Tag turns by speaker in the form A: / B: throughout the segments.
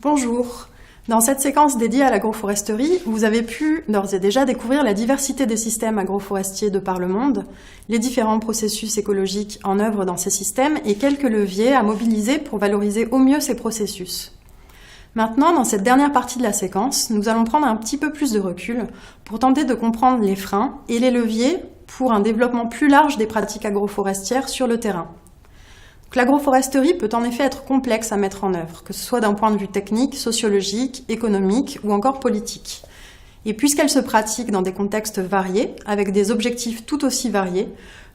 A: Bonjour. Dans cette séquence dédiée à l'agroforesterie, vous avez pu d'ores et déjà découvrir la diversité des systèmes agroforestiers de par le monde, les différents processus écologiques en œuvre dans ces systèmes et quelques leviers à mobiliser pour valoriser au mieux ces processus. Maintenant, dans cette dernière partie de la séquence, nous allons prendre un petit peu plus de recul pour tenter de comprendre les freins et les leviers pour un développement plus large des pratiques agroforestières sur le terrain. L'agroforesterie peut en effet être complexe à mettre en œuvre, que ce soit d'un point de vue technique, sociologique, économique ou encore politique. Et puisqu'elle se pratique dans des contextes variés, avec des objectifs tout aussi variés,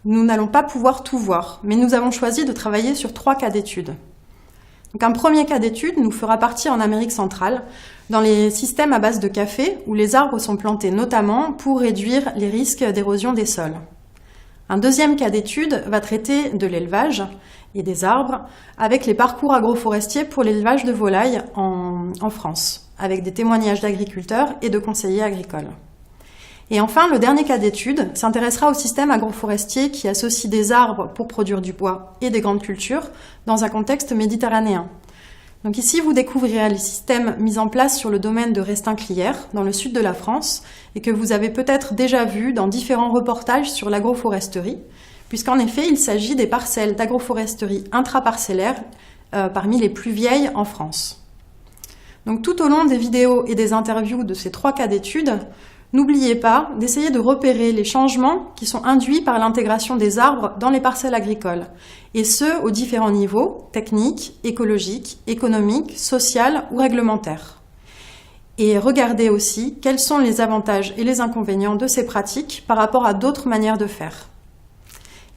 A: nous n'allons pas pouvoir tout voir, mais nous avons choisi de travailler sur 3 cas d'études. Donc un premier cas d'étude nous fera partie en Amérique centrale, dans les systèmes à base de café, où les arbres sont plantés notamment pour réduire les risques d'érosion des sols. Un deuxième cas d'étude va traiter de l'élevage et des arbres avec les parcours agroforestiers pour l'élevage de volailles en France, avec des témoignages d'agriculteurs et de conseillers agricoles. Et enfin, le dernier cas d'étude s'intéressera au système agroforestier qui associe des arbres pour produire du bois et des grandes cultures dans un contexte méditerranéen. Donc ici, vous découvrirez les systèmes mis en place sur le domaine de Restinclières, dans le sud de la France, et que vous avez peut-être déjà vu dans différents reportages sur l'agroforesterie, puisqu'en effet, il s'agit des parcelles d'agroforesterie intraparcellaires parmi les plus vieilles en France. Donc tout au long des vidéos et des interviews de ces 3 cas d'études, n'oubliez pas d'essayer de repérer les changements qui sont induits par l'intégration des arbres dans les parcelles agricoles, et ce, aux différents niveaux, techniques, écologiques, économiques, social ou réglementaires. Et regardez aussi quels sont les avantages et les inconvénients de ces pratiques par rapport à d'autres manières de faire.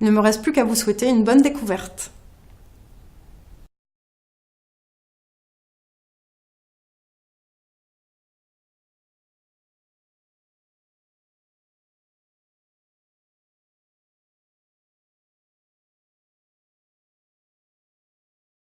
A: Il ne me reste plus qu'à vous souhaiter une bonne découverte.